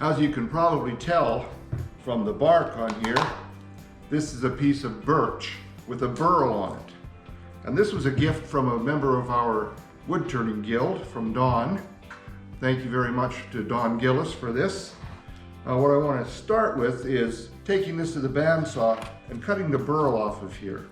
As you can probably tell from the bark on here, this is a piece of birch with a burl on it. And this was a gift from a member of our woodturning guild, from Don. Thank you very much to Don Gillis for this. What I want to start with is taking this to the bandsaw and cutting the burl off of here.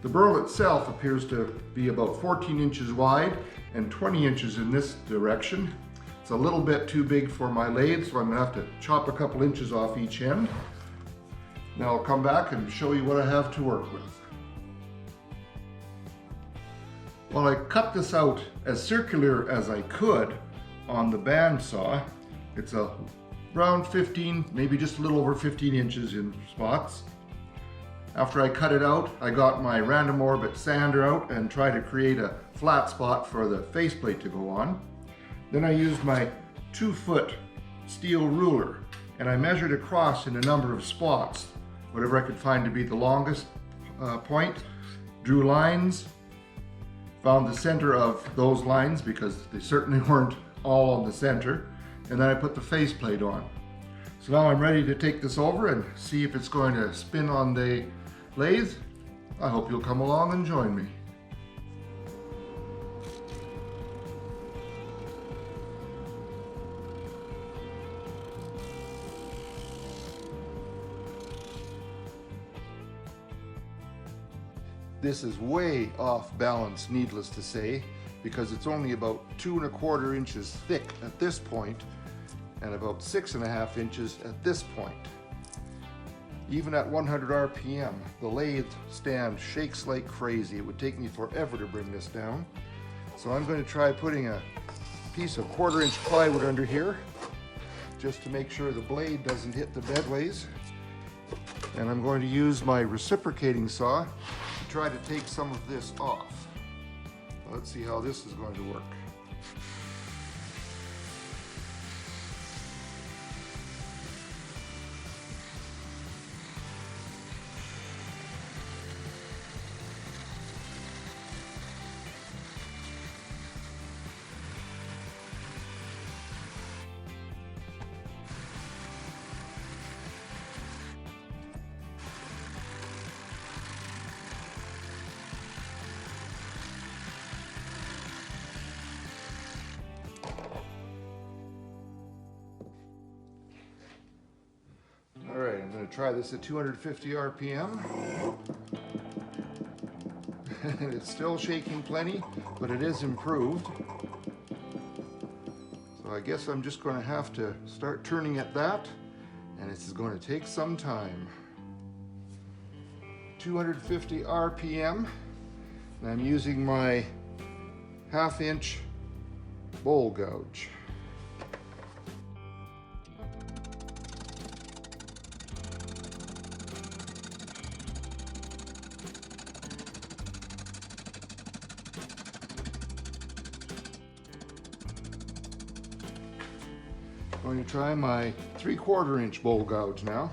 The burl itself appears to be about 14 inches wide and 20 inches in this direction. It's a little bit too big for my lathe, so I'm going to have to chop a couple inches off each end. Now I'll come back and show you what I have to work with. Well, I cut this out as circular as I could on the bandsaw. It's around 15, maybe just a little over 15 inches in spots. After I cut it out, I got my random orbit sander out and tried to create a flat spot for the faceplate to go on. Then I used my 2-foot steel ruler and I measured across in a number of spots, whatever I could find to be the longest point, drew lines, found the center of those lines because they certainly weren't all on the center, and then I put the faceplate on. So now I'm ready to take this over and see if it's going to spin on the lathe. I hope you'll come along and join me. This is way off balance, needless to say, because it's only about 2 1/4 inches thick at this point and about 6 1/2 inches at this point. Even at 100 RPM, the lathe stand shakes like crazy. It would take me forever to bring this down. So I'm going to try putting a piece of 1/4 inch plywood under here just to make sure the blade doesn't hit the bedways. And I'm going to use my reciprocating saw to try to take some of this off. Let's see how this is going to work. Alright, I'm going to try this at 250 RPM. It's still shaking plenty, but it is improved. So I guess I'm just going to have to start turning at that, and this is going to take some time. 250 RPM, and I'm using my 1/2 inch bowl gouge. I'm going to try my 3/4 inch bowl gouge now.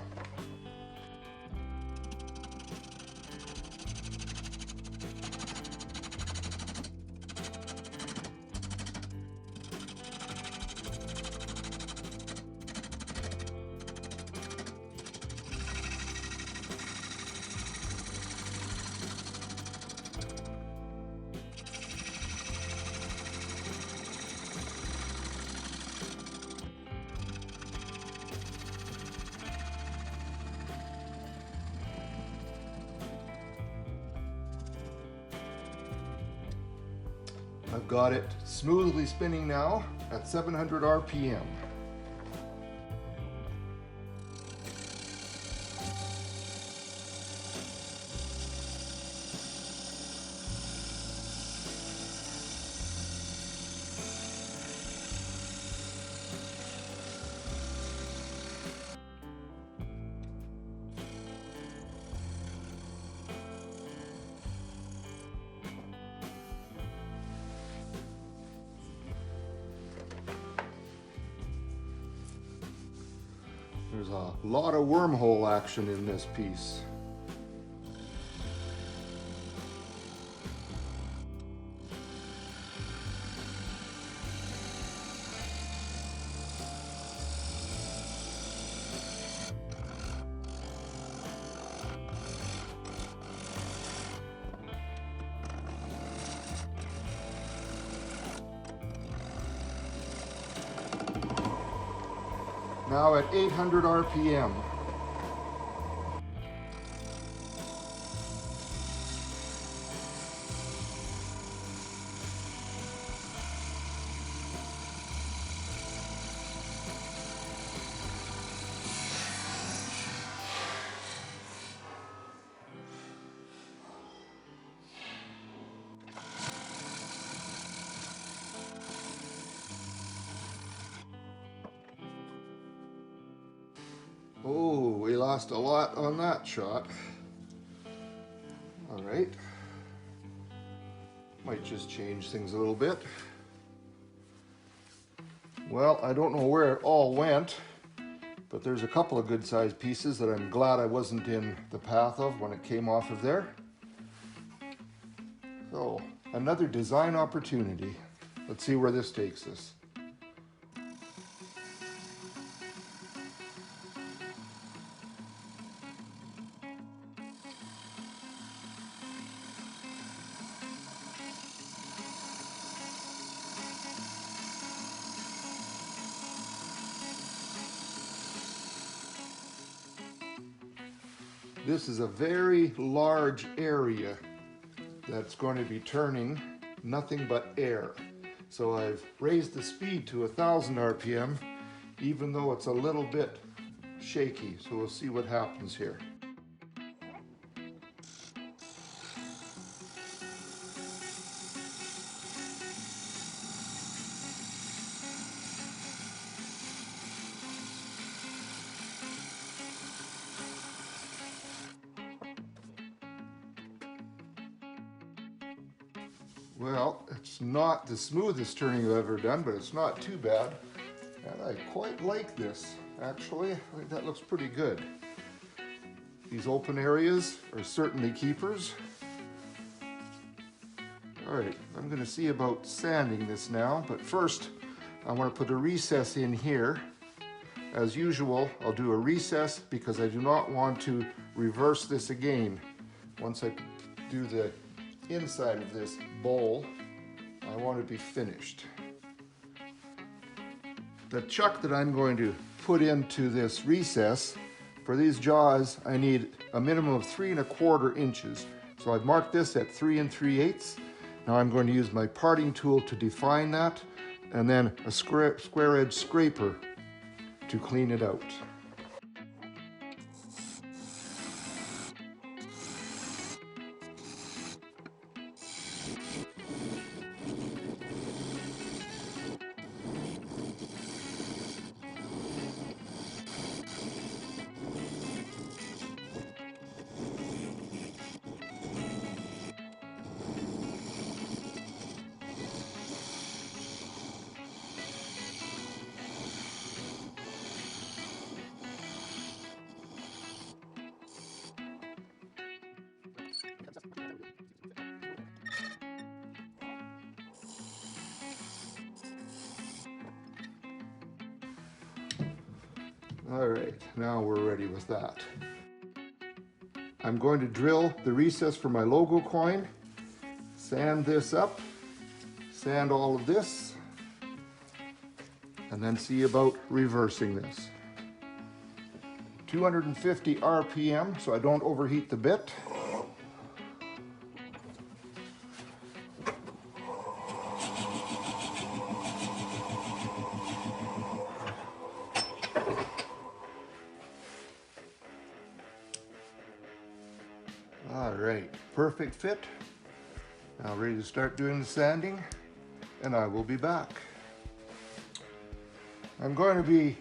I've got it smoothly spinning now at 700 RPM. There's a lot of wormhole action in this piece. now at 800 RPM. Oh, we lost a lot on that shot. All right. Might just change things a little bit. Well, I don't know where it all went, but there's a couple of good-sized pieces that I'm glad I wasn't in the path of when it came off of there. So, another design opportunity. Let's see where this takes us. This is a very large area that's going to be turning nothing but air. So I've raised the speed to 1000 RPM, even though it's a little bit shaky. So we'll see what happens here. Well, it's not the smoothest turning I've ever done, but it's not too bad. And I quite like this, actually. I think that looks pretty good. These open areas are certainly keepers. All right, I'm gonna see about sanding this now, but first I wanna put a recess in here. As usual, I'll do a recess because I do not want to reverse this again. Once I do the inside of this bowl, I want to be finished. The chuck that I'm going to put into this recess, for these jaws I need a minimum of 3 1/4 inches. So I've marked this at 3 3/8. Now I'm going to use my parting tool to define that, and then a square edge scraper to clean it out. All right, now we're ready with that. I'm going to drill the recess for my logo coin, sand this up, sand all of this, and then see about reversing this. 250 RPM so I don't overheat the bit. All right, perfect fit. Now ready to start doing the sanding, and I will be back. I'm going to be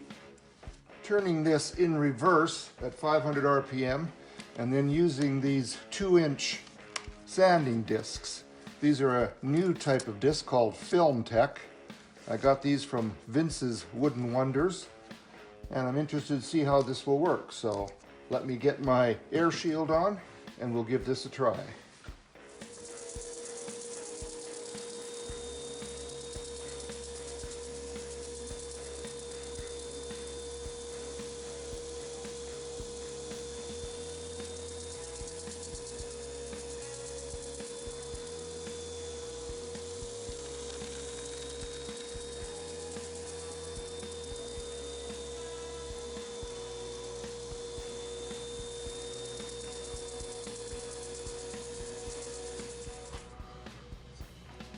turning this in reverse at 500 RPM and then using these 2-inch sanding discs. These are a new type of disc called Film Tech. I got these from Vince's Wooden Wonders, and I'm interested to see how this will work. So let me get my air shield on and we'll give this a try.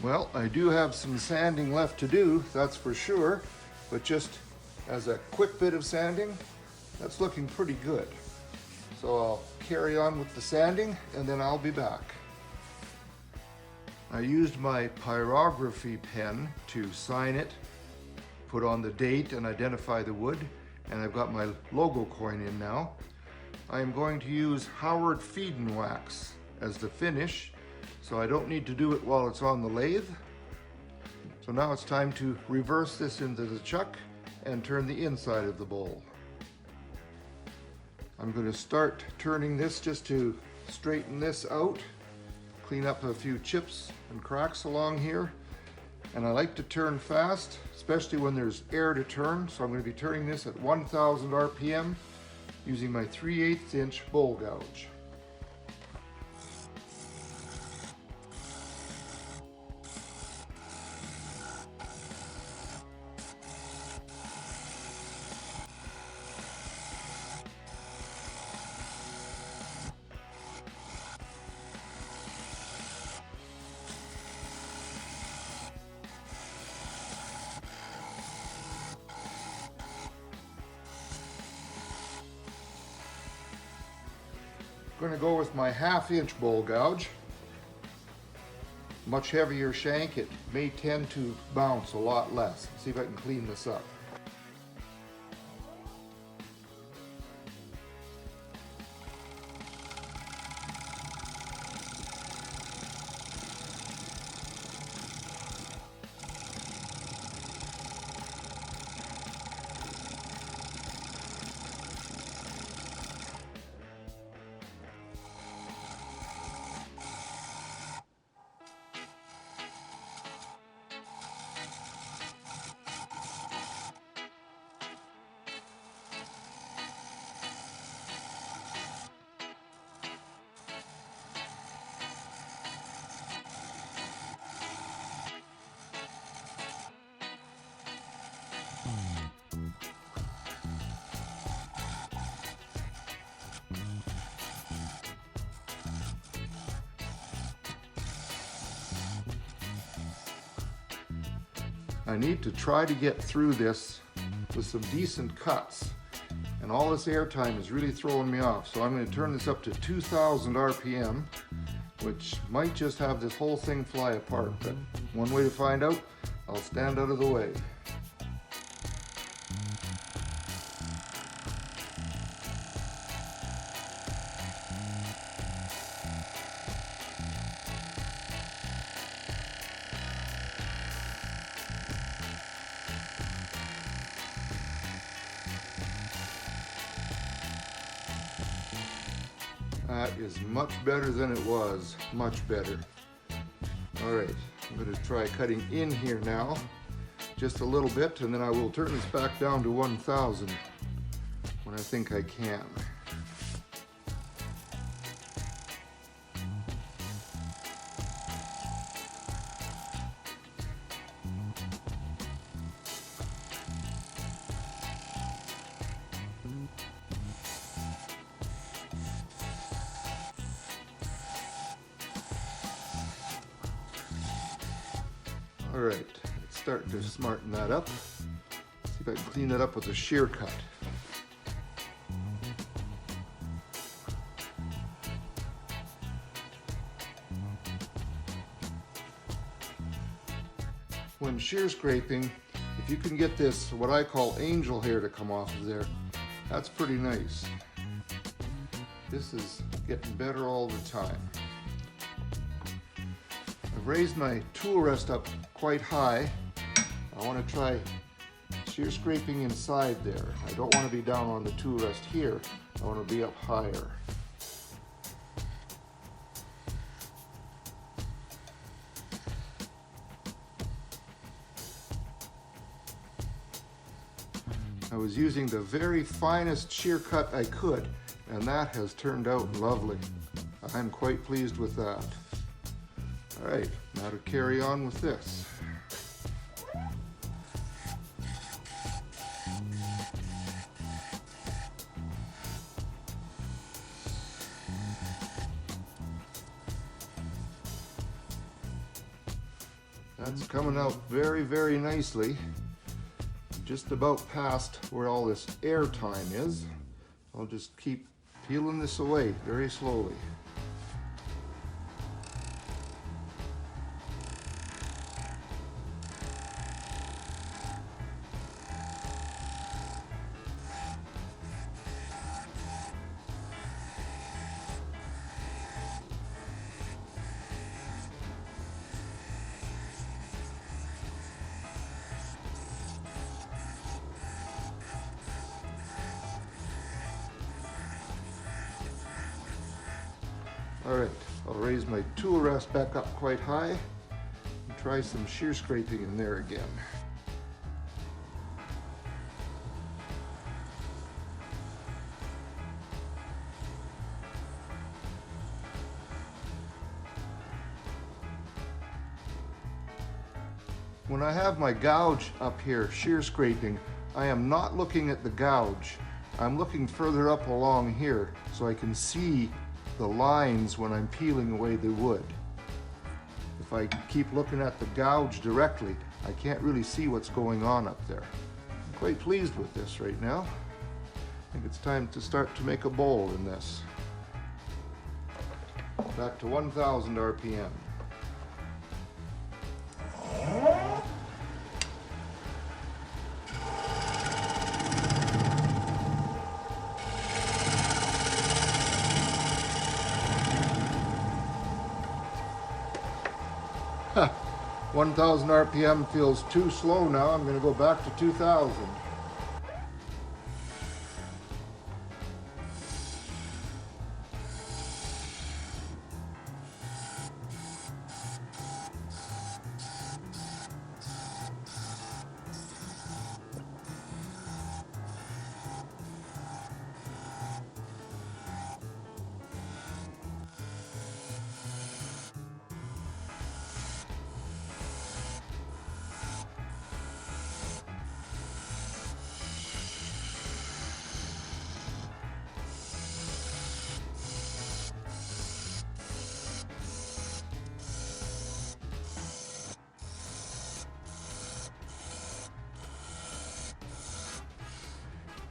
Well, I do have some sanding left to do, that's for sure, but just as a quick bit of sanding, that's looking pretty good. So I'll carry on with the sanding and then I'll be back. I used my pyrography pen to sign it, put on the date and identify the wood, and I've got my logo coin in now. I am going to use Howard Feed and Wax as the finish, so I don't need to do it while it's on the lathe. So now it's time to reverse this into the chuck and turn the inside of the bowl. I'm going to start turning this just to straighten this out, clean up a few chips and cracks along here. And I like to turn fast, especially when there's air to turn, so I'm going to be turning this at 1000 RPM using my 3/8 inch bowl gouge. I'm going to go with my 1/2 inch bowl gouge. Much heavier shank, it may tend to bounce a lot less. Let's see if I can clean this up. I need to try to get through this with some decent cuts, and all this air time is really throwing me off, so I'm going to turn this up to 2000 RPM, which might just have this whole thing fly apart, but one way to find out, I'll stand out of the way. That is much better than it was, much better. All right, I'm going to try cutting in here now, just a little bit, and then I will turn this back down to 1000 when I think I can. All right, it's starting to smarten that up. See if I can clean that up with a shear cut. When shear scraping, if you can get this, what I call angel hair, to come off of there, that's pretty nice. This is getting better all the time. I've raised my tool rest up quite high. I want to try shear scraping inside there. I don't want to be down on the tool rest here. I want to be up higher. I was using the very finest shear cut I could, and that has turned out lovely. I'm quite pleased with that. All right, now to carry on with this. That's coming out very, very nicely. Just about past where all this air time is. I'll just keep peeling this away very slowly. Alright, I'll raise my tool rest back up quite high and try some shear scraping in there again. When I have my gouge up here, shear scraping, I am not looking at the gouge. I'm looking further up along here so I can see the lines when I'm peeling away the wood. If I keep looking at the gouge directly, I can't really see what's going on up there. I'm quite pleased with this right now. I think it's time to start to make a bowl in this. Back to 1000 RPM. Huh. 1000 RPM feels too slow now. I'm going to go back to 2000.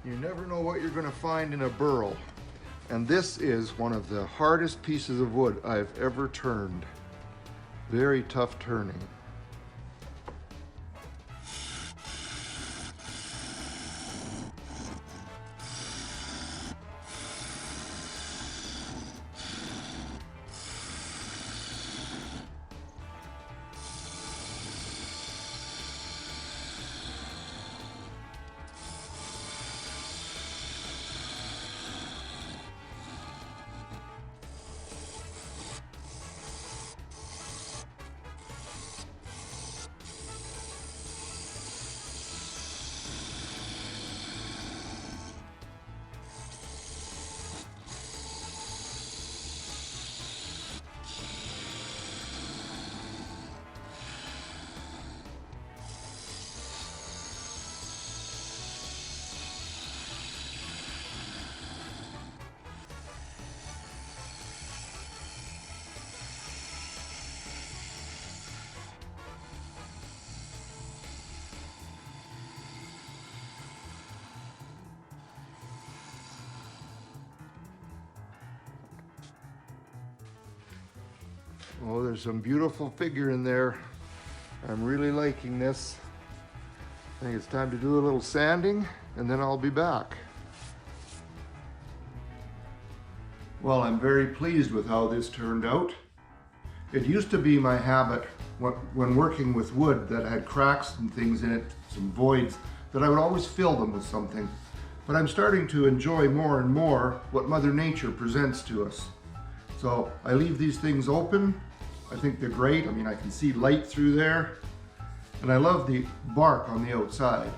You never know what you're going to find in a burl. And this is one of the hardest pieces of wood I've ever turned. Very tough turning. Oh, there's some beautiful figure in there. I'm really liking this. I think it's time to do a little sanding and then I'll be back. Well, I'm very pleased with how this turned out. It used to be my habit when working with wood that had cracks and things in it, some voids, that I would always fill them with something. But I'm starting to enjoy more and more what Mother Nature presents to us. So I leave these things open. I think they're great. I mean, I can see light through there. And I love the bark on the outside.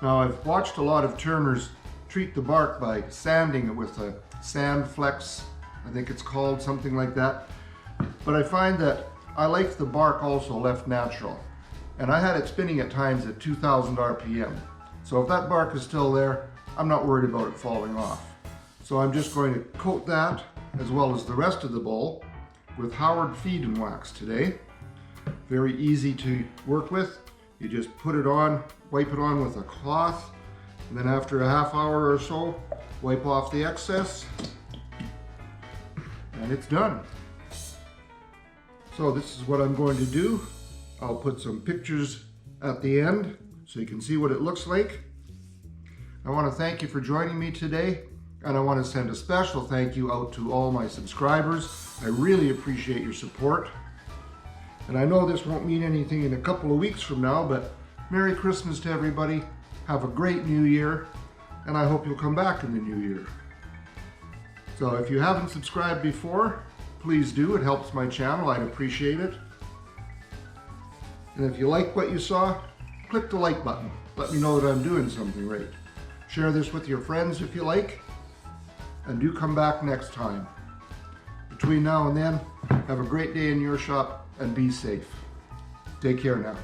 Now, I've watched a lot of turners treat the bark by sanding it with a sand flex, I think it's called, something like that. But I find that I like the bark also left natural. And I had it spinning at times at 2000 RPM. So if that bark is still there, I'm not worried about it falling off. So I'm just going to coat that, as well as the rest of the bowl, with Howard feed and wax today. very easy to work with. You just put it on, wipe it on with a cloth, and then after a half hour or so, wipe off the excess, and it's done. So this is what I'm going to do. I'll put some pictures at the end so you can see what it looks like. I want to thank you for joining me today, and I want to send a special thank you out to all my subscribers. I really appreciate your support. And I know this won't mean anything in a couple of weeks from now, but Merry Christmas to everybody. Have a great New Year, and I hope you'll come back in the new year. So if you haven't subscribed before, please do. It helps my channel. I'd appreciate it. And if you like what you saw, click the like button. Let me know that I'm doing something right. Share this with your friends if you like, and do come back next time. Between now and then, have a great day in your shop and be safe. Take care now.